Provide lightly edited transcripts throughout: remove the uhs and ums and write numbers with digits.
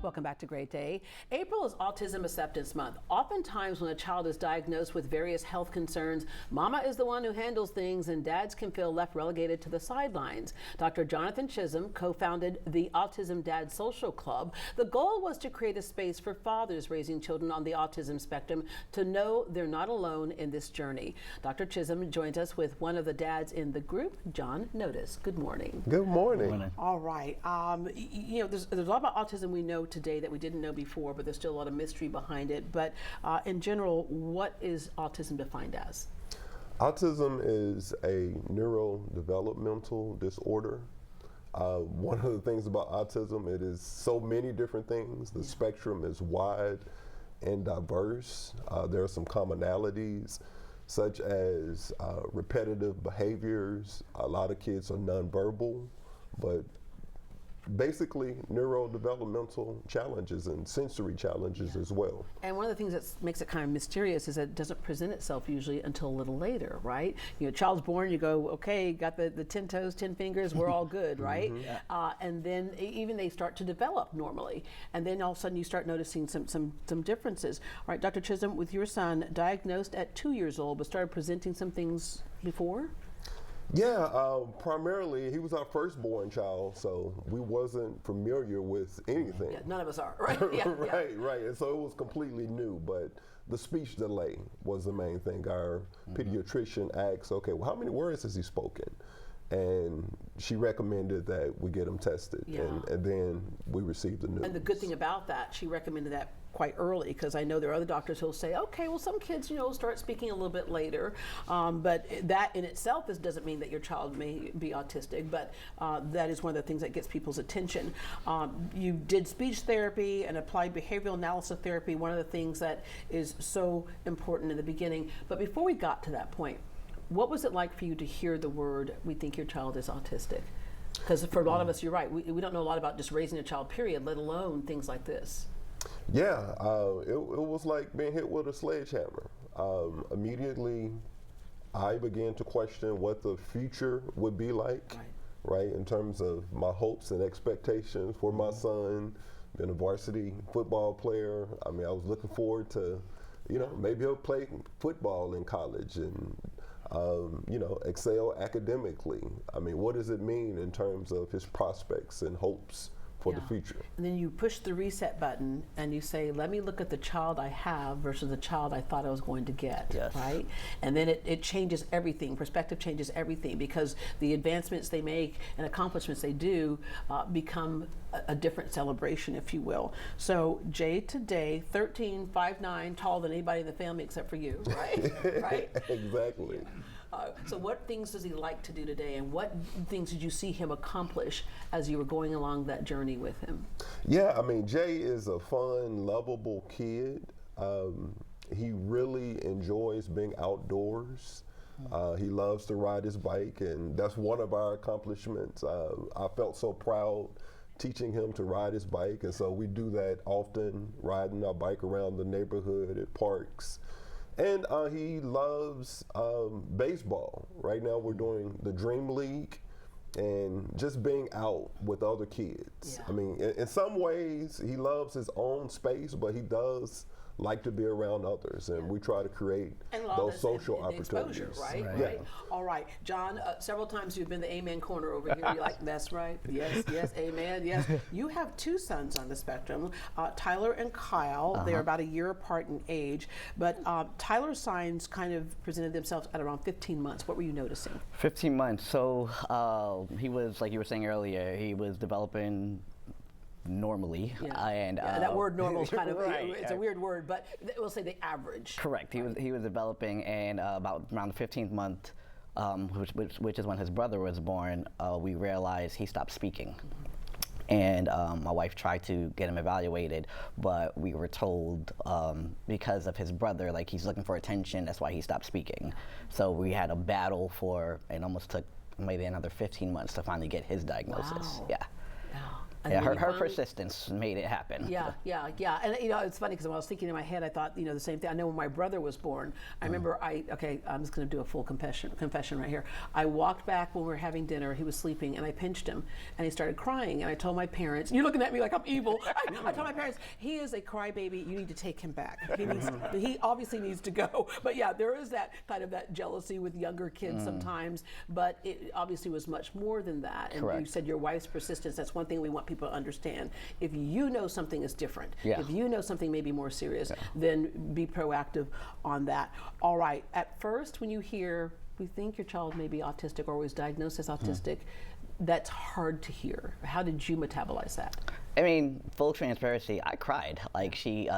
Welcome back to Great Day. April is Autism Acceptance Month. Oftentimes when a child is diagnosed with various health concerns, mama is the one who handles things and dads can feel left relegated to the sidelines. Dr. Jonathan Chisholm co-founded the Autism Dads Social Club. The goal was to create a space for fathers raising children on the autism spectrum to know they're not alone in this journey. Dr. Chisholm joins us with one of the dads in the group, John Notice. Good morning. Good morning. All right. You know, there's a lot about autism we know today that we didn't know before, but there's still a lot of mystery behind it. But in general, what is autism defined as? Autism is a neurodevelopmental disorder. One of the things about autism, it is so many different things. The spectrum is wide and diverse. There are some commonalities, such as repetitive behaviors. A lot of kids are nonverbal, but basically neurodevelopmental challenges and sensory challenges as well. And one of the things that makes it kind of mysterious is that it doesn't present itself usually until a little later, right? You know, child's born, you go, okay, got the 10 toes, 10 fingers, we're all good, right? And then even they start to develop normally. And then all of a sudden you start noticing some differences. All right, Dr. Chisholm, with your son diagnosed at 2 years old, but started presenting some things before? Yeah, primarily he was our firstborn child, so we wasn't familiar with anything. Yeah, none of us are, right? Right. And so it was completely new, but the speech delay was the main thing. Our pediatrician asked, okay, well, how many words has he spoken? And she recommended that we get him tested, and then we received the news. And the good thing about that, she recommended that quite early, because I know there are other doctors who'll say, okay, well, some kids, you know, start speaking a little bit later, but that in itself doesn't mean that your child may be autistic, but that is one of the things that gets people's attention. You did speech therapy and applied behavioral analysis therapy, one of the things that is so important in the beginning. But before we got to that point, what was it like for you to hear the word, we think your child is autistic? Because for a lot of us, you're right, we don't know a lot about just raising a child, period, let alone things like this. Yeah, it was like being hit with a sledgehammer. Immediately, I began to question what the future would be like, right, in terms of my hopes and expectations for my son, being a varsity football player. I mean, I was looking forward to, you know, maybe he'll play football in college and you know, excel academically. I mean, what does it mean in terms of his prospects and hopes for the future? And then you push the reset button and you say, let me look at the child I have versus the child I thought I was going to get, right? And then it changes everything. Perspective changes everything, because the advancements they make and accomplishments they do become a different celebration, if you will. So Jay today, 13, 5'9", taller than anybody in the family except for you, right? Right? Exactly. So what things does he like to do today, and what things did you see him accomplish as you were going along that journey with him? Yeah, I mean, Jay is a fun, lovable kid. He really enjoys being outdoors. He loves to ride his bike, and that's one of our accomplishments. I felt so proud teaching him to ride his bike, and so we do that often, riding our bike around the neighborhood at parks. And he loves baseball. Right now we're doing the Dream League and just being out with other kids. I mean, in some ways he loves his own space, but he does like to be around others, and we try to create those social opportunities. Exposure, right? All right, John, several times you've been the amen corner over here. You're like, that's right, yes, amen, yes. You have two sons on the spectrum, Tyler and Kyle. They're about a year apart in age, but Tyler's signs kind of presented themselves at around 15 months. What were you noticing? 15 months, so he was, like you were saying earlier, he was developing normally, and that word normal is kind of it's a weird word, but we'll say the average. Correct. He was developing, and about around the 15th month, which is when his brother was born, we realized he stopped speaking. And my wife tried to get him evaluated, but we were told because of his brother, like, he's looking for attention, that's why he stopped speaking. So we had a battle and almost took maybe another 15 months to finally get his diagnosis. Wow. And Yeah, when her you finally- persistence made it happen. Yeah. And it's funny because when I was thinking in my head, I thought, the same thing. I know when my brother was born, I remember I'm just going to do a full confession right here. I walked back when we were having dinner. He was sleeping, and I pinched him, and he started crying. And I told my parents, "You're looking at me like I'm evil." I told my parents, "He is a crybaby. You need to take him back. He obviously needs to go." But yeah, there is that kind of that jealousy with younger kids sometimes. But it obviously was much more than that. And Correct. you said your wife's persistence. That's one thing we want people to understand. If you know something is different, Yeah. if you know something may be more serious, then be proactive on that. All right. At first, when you hear, we think your child may be autistic or was diagnosed as autistic, that's hard to hear. How did you metabolize that? I mean, full transparency, I cried. Like he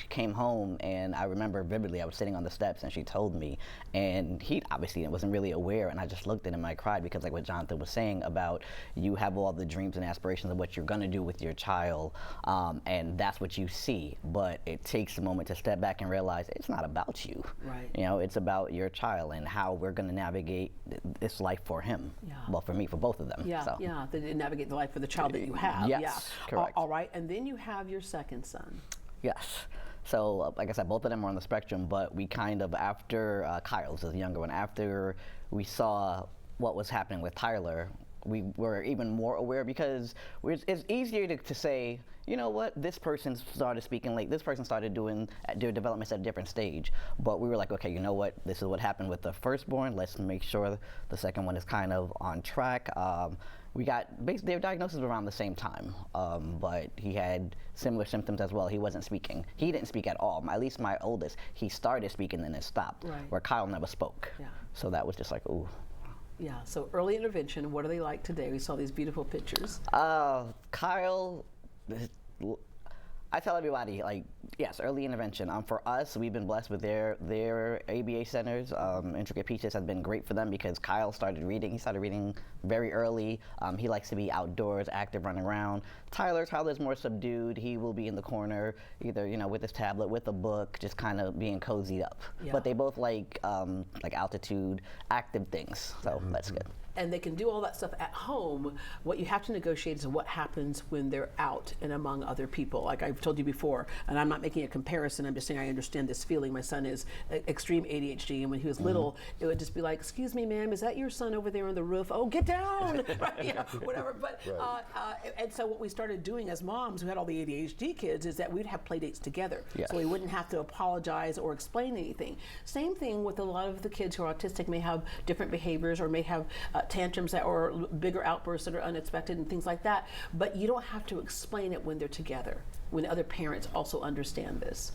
came home, and I remember vividly, I was sitting on the steps and she told me, and he obviously wasn't really aware, and I just looked at him and I cried because like what Jonathan was saying about you have all the dreams and aspirations of what you're gonna do with your child, and that's what you see, but it takes a moment to step back and realize it's not about you. Right. You know, it's about your child and how we're gonna navigate this life for him. Yeah. Well, for me, for both of them. Yeah, So. to navigate the life for the child that you have. Yes, yeah. correct. All right, and then you have your second son. Yes. So, like I said, both of them were on the spectrum, but we kind of, after Kyle's the younger one, after we saw what was happening with Tyler, we were even more aware because it's easier to say, you know what, this person started speaking late, this person started doing their developments at a different stage. But we were like, okay, you know what, this is what happened with the firstborn, let's make sure the second one is kind of on track. We got basically their diagnosis around the same time, but he had similar symptoms as well. He wasn't speaking. He didn't speak at all. At least my oldest, he started speaking and then stopped, Right. where Kyle never spoke. Yeah. So that was just like, ooh. Yeah, so early intervention, what are they like today? We saw these beautiful pictures. Kyle, I tell everybody, like, yes, early intervention. For us, we've been blessed with their ABA centers. Intricate Peaches has been great for them because Kyle started reading. He started reading very early. He likes to be outdoors, active, running around. Tyler's more subdued. He will be in the corner, either with his tablet, with a book, just kind of being cozied up. Yeah. But they both like altitude, active things. So that's good. And they can do all that stuff at home. What you have to negotiate is what happens when they're out and among other people. Like I've told you before, and I'm not making a comparison, I'm just saying I understand this feeling. My son is extreme ADHD, and when he was little, it would just be like, excuse me, ma'am, is that your son over there on the roof? Oh, get down, right? Whatever. But and so what we started doing as moms who had all the ADHD kids is that we'd have play dates together. Yes. So we wouldn't have to apologize or explain anything. Same thing with a lot of the kids who are autistic may have different behaviors or may have tantrums or bigger outbursts that are unexpected and things like that, but you don't have to explain it when they're together, when other parents also understand this.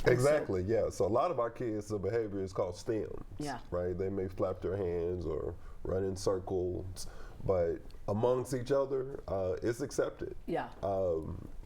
Exactly, yeah. So a lot of our kids, the behavior is called stems, Yeah. right? They may flap their hands or run in circles, but amongst each other, it's accepted. Yeah.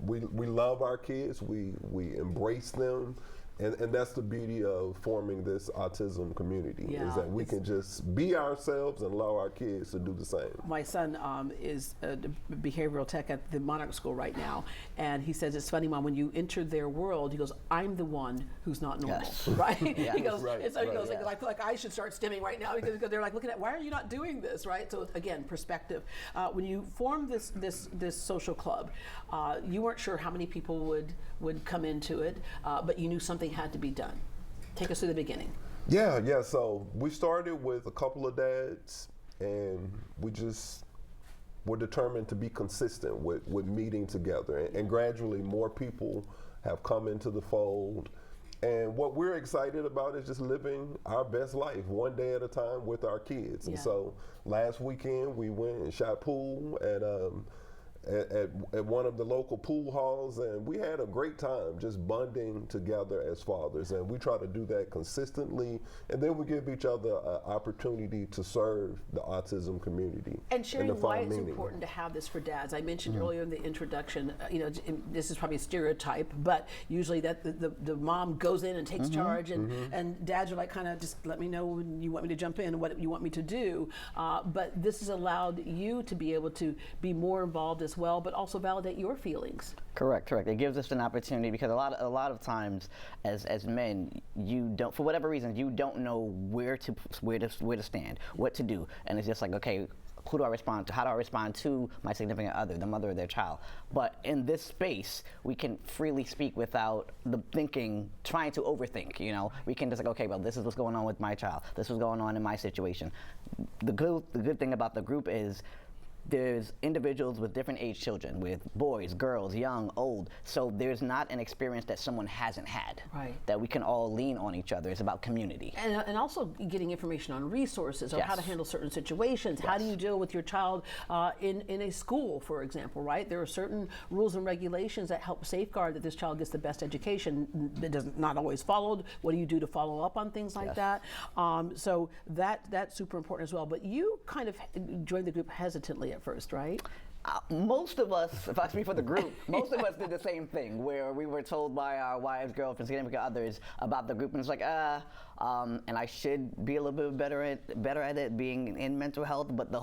We love our kids, we embrace them, and that's the beauty of forming this autism community, Yeah, is that we can just be ourselves and allow our kids to do the same. My son is a behavioral tech at the Monarch School right now, and he says, it's funny, Mom, when you enter their world, he goes, I'm the one who's not normal, Yes. right? Yeah. He goes, Right, and so he right. goes, like, I feel like I should start stimming right now because they're like looking at, why are you not doing this, right? So again, perspective. When you formed this social club, you weren't sure how many people would come into it, but you knew something had to be done. Take us through the beginning. Yeah. So we started with a couple of dads, and we just were determined to be consistent with meeting together. And gradually, more people have come into the fold. And what we're excited about is just living our best life, one day at a time with our kids. And Yeah. so last weekend, we went and shot pool at one of the local pool halls, and we had a great time just bonding together as fathers. And we try to do that consistently, and then we give each other an opportunity to serve the autism community And sharing to why find it's meaning. important to have this for dads. I mentioned earlier in the introduction, this is probably a stereotype, but usually that the mom goes in and takes charge, and dads are like, kind of just let me know when you want me to jump in and what you want me to do. But this has allowed you to be able to be more involved as well, but also validate your feelings. Correct. It gives us an opportunity because a lot of times as men, you don't, for whatever reason, you don't know where to stand, what to do, and it's just like, okay, who do I respond to? How do I respond to my significant other, the mother of their child? But in this space, we can freely speak without the thinking, trying to overthink, you know? We can just like, okay, well, this is what's going on with my child. This is going on in my situation. The good thing about the group is there's individuals with different age children, with boys, girls, young, old. So there's not an experience that someone hasn't had. Right. That we can all lean on each other. It's about community. And also getting information on resources, or how to Yes. handle certain situations. How do you deal with your child in a school, for example, right? There are certain rules and regulations that help safeguard that this child gets the best education. That doesn't not always followed. What do you do to follow up on things like Yes. that? So that's super important as well. But you kind of joined the group hesitantly at first, right? Most of us, if I speak for the group, most of us did the same thing, where we were told by our wives, girlfriends, significant others about the group, and it's like, and I should be a little bit better at it, being in mental health. But the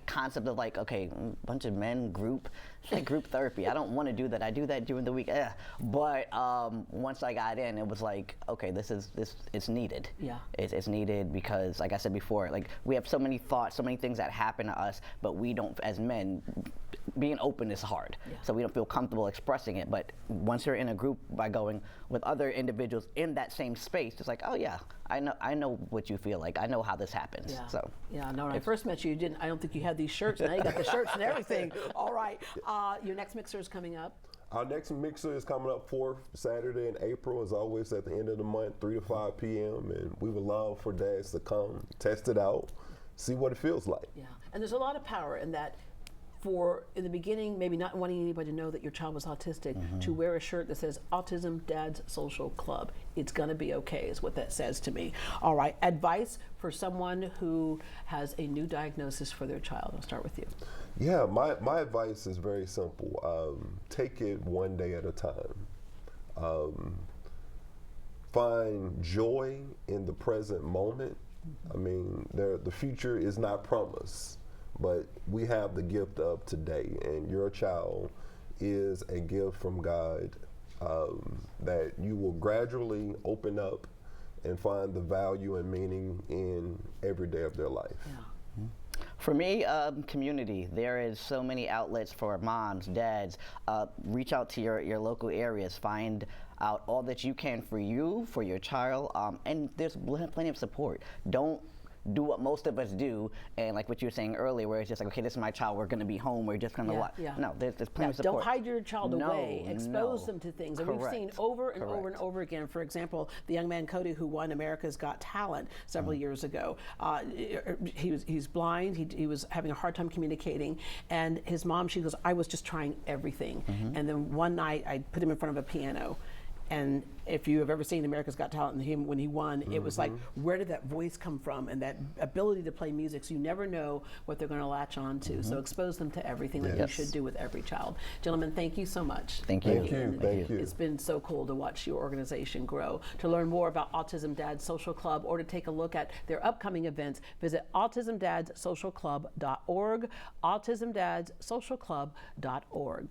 concept of like, okay, bunch of men group, it's like group therapy. I don't want to do that. I do that during the week. But once I got in, it was like, okay, it's needed. Yeah. It's needed because, like I said before, like we have so many thoughts, so many things that happen to us, but we don't, as men, being open is hard. Yeah. So we don't feel comfortable expressing it. But once you're in a group by going with other individuals in that same space, it's like, oh yeah, I know what you feel like. I know how this happens. Yeah. So yeah, no, when I first met you, I don't think you had these shirts. Now you got the shirts and everything. All right. Your next mixer is coming up. Our next mixer is coming up 4th Saturday in April, as always at the end of the month, 3 to 5 p.m. And we would love for dads to come, test it out, see what it feels like. Yeah, and there's a lot of power in that. In the beginning, maybe not wanting anybody to know that your child was autistic, to wear a shirt that says Autism Dads Social Club. It's gonna be okay, is what that says to me. All right, advice for someone who has a new diagnosis for their child. I'll start with you. Yeah, my advice is very simple. Take it one day at a time. Find joy in the present moment. I mean, the future is not promised, but we have the gift of today, and your child is a gift from God that you will gradually open up and find the value and meaning in every day of their life. Yeah. For me, community. There is so many outlets for moms, dads. Reach out to your local areas. Find out all that you can for you, for your child, and there's plenty of support. Don't do what most of us do, and like what you were saying earlier, where it's just like, okay, this is my child, we're going to be home, we're just going to watch. Yeah. No, there's plenty of support. Don't hide your child away. Expose No. them to things. And we've seen Correct. over and over and Correct. over again, for example, the young man Cody who won America's Got Talent several years ago. He's blind. He was having a hard time communicating, and his mom, she goes, I was just trying everything. And then one night I put him in front of a piano. And if you have ever seen America's Got Talent and him when he won, it was like, where did that voice come from? And that ability to play music, so you never know what they're going to latch on to. So expose them to everything like you Yes. should do with every child. Gentlemen, thank you so much. Thank you. Thank you. Thank you. It's been so cool to watch your organization grow. To learn more about Autism Dads Social Club or to take a look at their upcoming events, visit autismdadsocialclub.org, autismdadsocialclub.org.